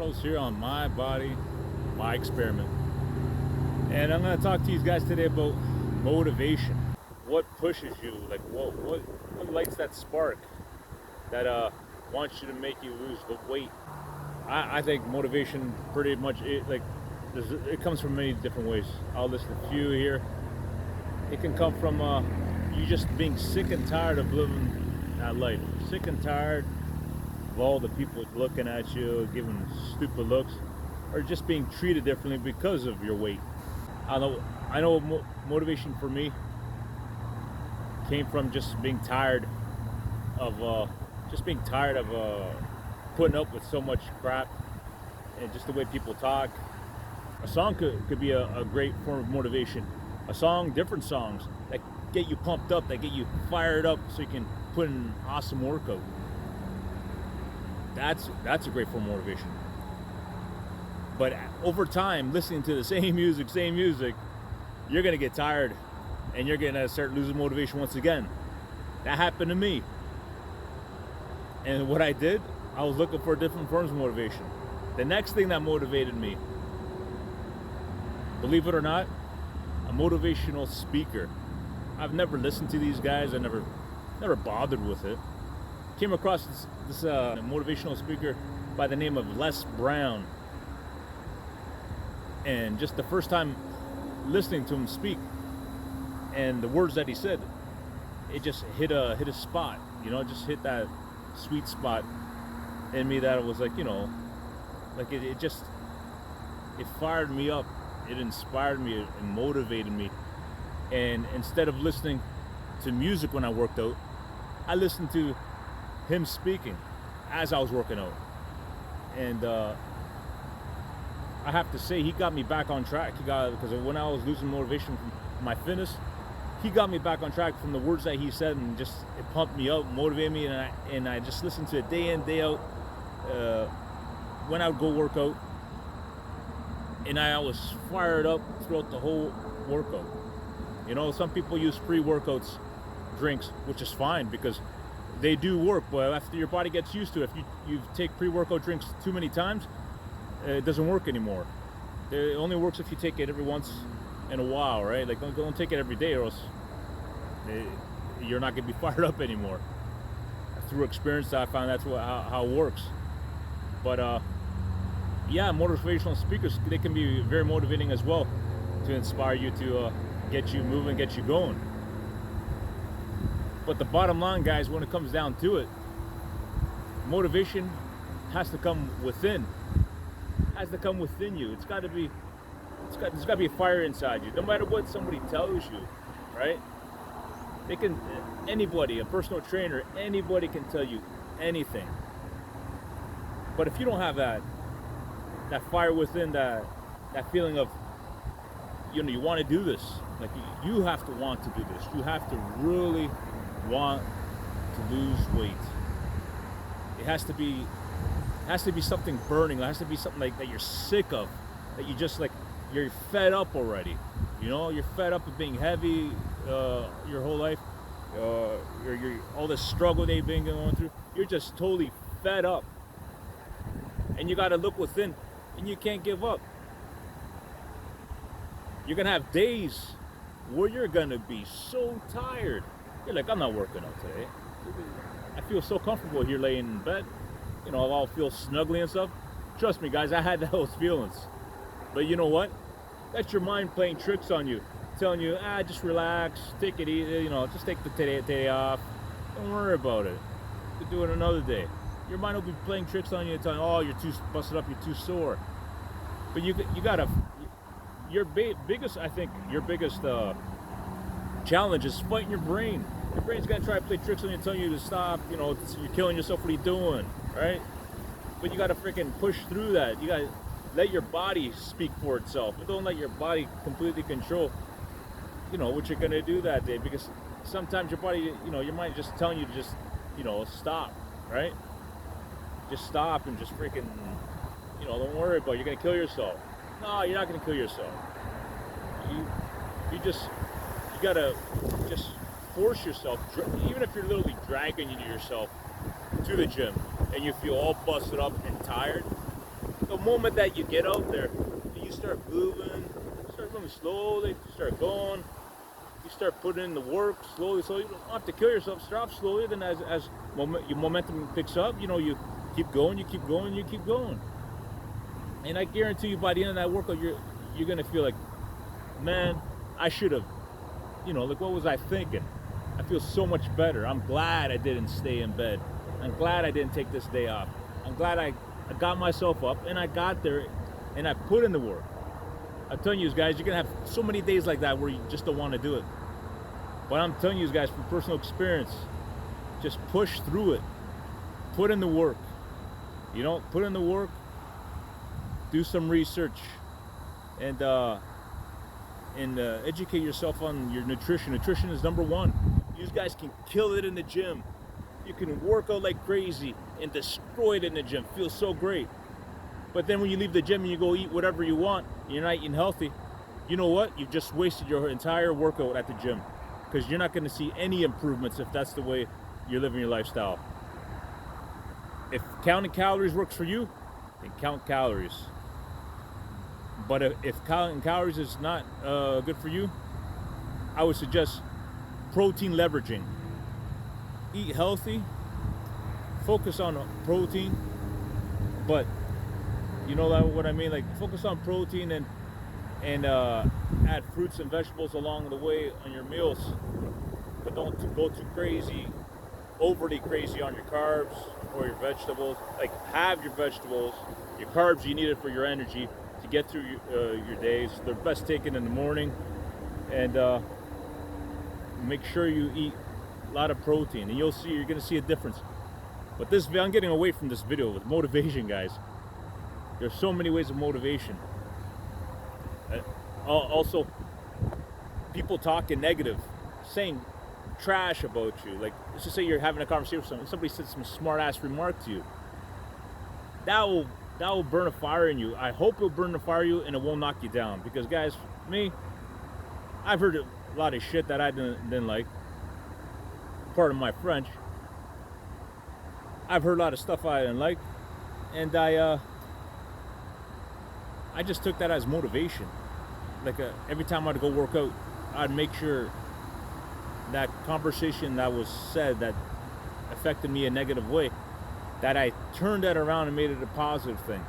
Charles here on My Body, My Experiment. And I'm going to talk to you guys today about motivation. What pushes you? Like what lights that spark that wants you to make you lose the weight? I think motivation pretty much it comes from many different ways. I'll list a few here. It can come from you just being sick and tired of living that life. Sick and tired of all the people looking at you, giving stupid looks, or just being treated differently because of your weight. I know motivation for me came from just being tired of putting up with so much crap and just the way people talk. A song could be a great form of motivation. A song, different songs that get you pumped up, that get you fired up so you can put in an awesome workout. That's a great form of motivation. But over time, listening to the same music, you're gonna get tired and you're gonna start losing motivation once again. That happened to me. And what I did, I was looking for different forms of motivation. The next thing that motivated me, believe it or not, a motivational speaker. I've never listened to these guys. I never bothered with it. Came across this motivational speaker by the name of Les Brown. And just the first time listening to him speak and the words that he said, it just hit a spot, just hit that sweet spot in me that it was like, like it fired me up. It inspired me and motivated me. And instead of listening to music when I worked out, I listened to him speaking as I was working out. And I have to say, he got me back on track. Because when I was losing motivation from my fitness, he got me back on track from the words that he said, and just it pumped me up, motivated me, and I just listened to it day in, day out. When I would go work out, and I was fired up throughout the whole workout. Some people use pre-workouts drinks, which is fine because they do work, but after your body gets used to it, if you take pre-workout drinks too many times, it doesn't work anymore. It only works if you take it every once in a while, right? Like don't take it every day, or else you're not gonna be fired up anymore. Through experience, I found that's how it works. But yeah, motivational speakers, they can be very motivating as well to inspire you, to get you moving, get you going. But the bottom line, guys, when it comes down to it, motivation has to come within. Has to come within you. There's got to be a fire inside you. No matter what somebody tells you, right? Anybody, a personal trainer, anybody can tell you anything. But if you don't have that fire within, that feeling of, you want to do this. Like you have to want to do this. You have to really want to lose weight. It has to be something burning. It has to be something like that you're sick of, that you just you're fed up already. You're fed up of being heavy your whole life. You're all this struggle they've been going through. You're just totally fed up. And you got to look within, and you can't give up. You're going to have days where you're going to be so tired. You're like, I'm not working out today. I feel so comfortable here laying in bed. I'll feel snuggly and stuff. Trust me, guys, I had those feelings. But you know what? That's your mind playing tricks on you, telling you, just relax, take it easy, just take the day off. Don't worry about it. You can do it another day. Your mind will be playing tricks on you, telling you, oh, you're too busted up, you're too sore. But you gotta, your biggest challenge is fighting your brain. Your brain's gonna try to play tricks on you, telling you to stop. You're killing yourself. What are you doing, right? But you gotta freaking push through that. You gotta let your body speak for itself. But don't let your body completely control, what you're gonna do that day. Because sometimes your body, your mind just telling you to just, stop, right? Just stop and just freaking, don't worry about it. You're gonna kill yourself. No, you're not gonna kill yourself. You gotta just force yourself, even if you're literally dragging yourself to the gym and you feel all busted up and tired, the moment that you get out there, you start moving slowly, start going, you start putting in the work slowly, so you don't have to kill yourself. Start off slowly, then as your momentum picks up, you keep going, you keep going, you keep going. And I guarantee you by the end of that workout, you're gonna feel like, man, I should have, like, what was I thinking? I feel so much better. I'm glad I didn't stay in bed. I'm glad I didn't take this day off. I'm glad I got myself up and I got there and I put in the work. I'm telling you guys, you're gonna have so many days like that where you just don't want to do it. But I'm telling you guys from personal experience, just push through it. Put in the work. Put in the work. Do some research, and educate yourself on your nutrition. Nutrition is number one. You guys can kill it in the gym. You can work out like crazy and destroy it in the gym. Feels so great. But then when you leave the gym and you go eat whatever you want, you're not eating healthy, you know what? You've just wasted your entire workout at the gym, because you're not going to see any improvements if that's the way you're living your lifestyle. If counting calories works for you, then count calories. But if counting calories is not good for you, I would suggest protein leveraging. Eat healthy, focus on protein, but you know what I mean? Like, focus on protein and add fruits and vegetables along the way on your meals. But don't go too crazy, overly crazy on your carbs or your vegetables. Like, have your vegetables, your carbs you need it for your energy to get through your days. They're best taken in the morning, and make sure you eat a lot of protein, and you're gonna see a difference. But I'm getting away from this video with motivation, guys. There's so many ways of motivation. Also, people talking negative, saying trash about you. Like, let's just say you're having a conversation with someone, somebody said some smart ass remark to you. That will burn a fire in you. I hope it'll burn a fire in you and it won't knock you down. Because guys, me, I've heard a lot of shit that I didn't like. Pardon my French. I've heard a lot of stuff I didn't like, and I just took that as motivation. Like, every time I'd go work out, I'd make sure that conversation that was said that affected me in a negative way, that I turned that around and made it a positive thing.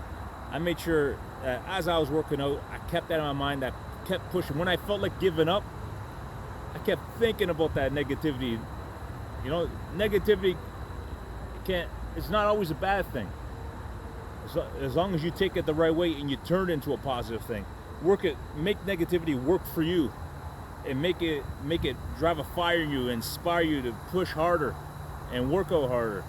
I made sure that as I was working out, I kept that in my mind, that kept pushing. When I felt like giving up, I kept thinking about that negativity. Negativity it's not always a bad thing. As long as you take it the right way and you turn it into a positive thing. Make negativity work for you, and make it drive a fire in you, inspire you to push harder and work out harder.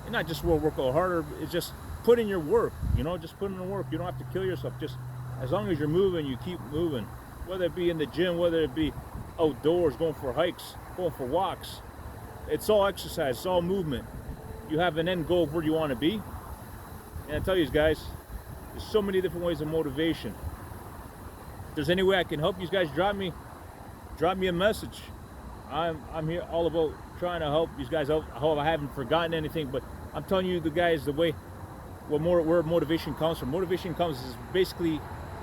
And not just work out harder, it's just put in your work, just put in the work. You don't have to kill yourself. Just as long as you're moving, you keep moving. Whether it be in the gym, whether it be outdoors, going for hikes, going for walks. It's all exercise, it's all movement. You have an end goal of where you want to be. And I tell you guys, there's so many different ways of motivation. If there's any way I can help you guys, drop me a message. I'm here all about trying to help you guys out. I hope I haven't forgotten anything, but I'm telling you the guys the way where motivation comes from. Motivation comes is basically,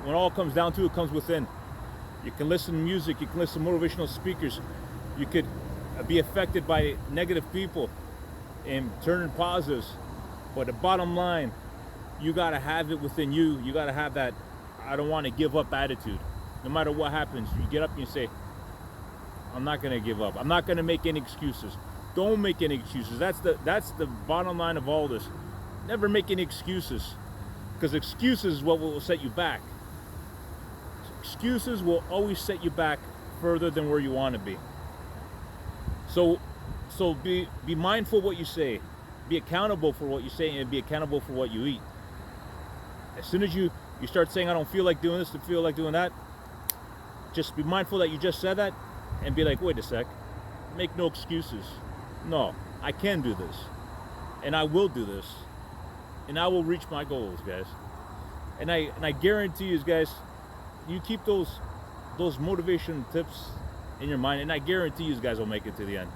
when all comes down to it, comes within. You can listen to music, you can listen to motivational speakers, you could be affected by negative people and turn in positives. But the bottom line, you gotta have it within you. You gotta have that I don't want to give up attitude. No matter what happens, you get up and you say, I'm not gonna give up. I'm not gonna make any excuses. Don't make any excuses. That's the bottom line of all this. Never make any excuses, because excuses is what will set you back. Excuses will always set you back further than where you want to be. So be mindful of what you say. Be accountable for what you say, and be accountable for what you eat. As soon as you start saying, I don't feel like doing this, I feel like doing that, just be mindful that you just said that, and be like, wait a sec, make no excuses. No, I can do this, and I will do this, and I will reach my goals, guys. And I guarantee you guys, you keep those motivation tips in your mind, and I guarantee you guys will make it to the end.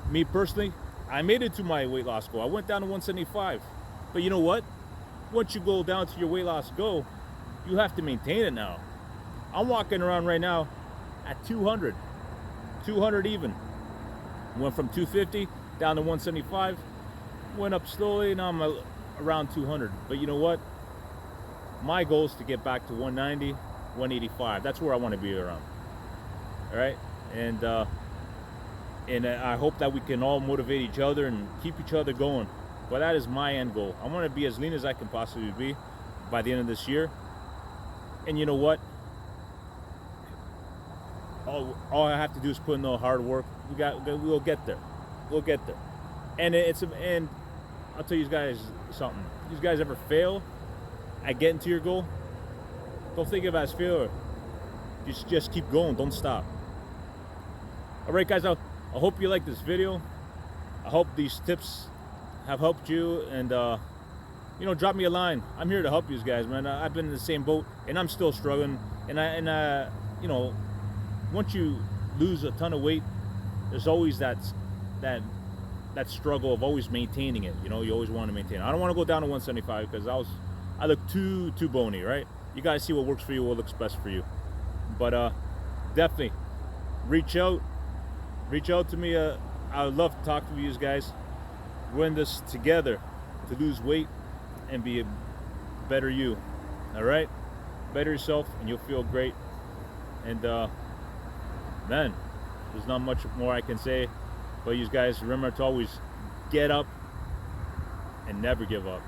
Me personally, I made it to my weight loss goal. I went down to 175, but you know what? once you go down to your weight loss goal, you have to maintain it now. I'm walking around right now at 200 even. Went from 250 down to 175, went up slowly, now I'm around 200. But you know what? My goal is to get back to 190, 185. That's where I want to be around. All right, and I hope that we can all motivate each other and keep each other going. But that is my end goal. I want to be as lean as I can possibly be by the end of this year. And you know what? All I have to do is put in the hard work. We'll get there. We'll get there. And and I'll tell you guys something. You guys ever fail at getting to your goal? Don't think of it as failure. Just keep going. Don't stop. All right, guys. I hope you like this video. I hope these tips have helped you, and you know, drop me a line. I'm here to help you guys, man. I've been in the same boat, and I'm still struggling. And you know, once you lose a ton of weight, there's always that struggle of always maintaining it. You know, you always want to maintain it. I don't want to go down to 175 because I look too bony, right? You guys see what works for you, what looks best for you. But definitely reach out to me. I would love to talk to you guys. We're in this together to lose weight and be a better you. All right, better yourself and you'll feel great. And man, there's not much more I can say, but you guys remember to always get up and never give up.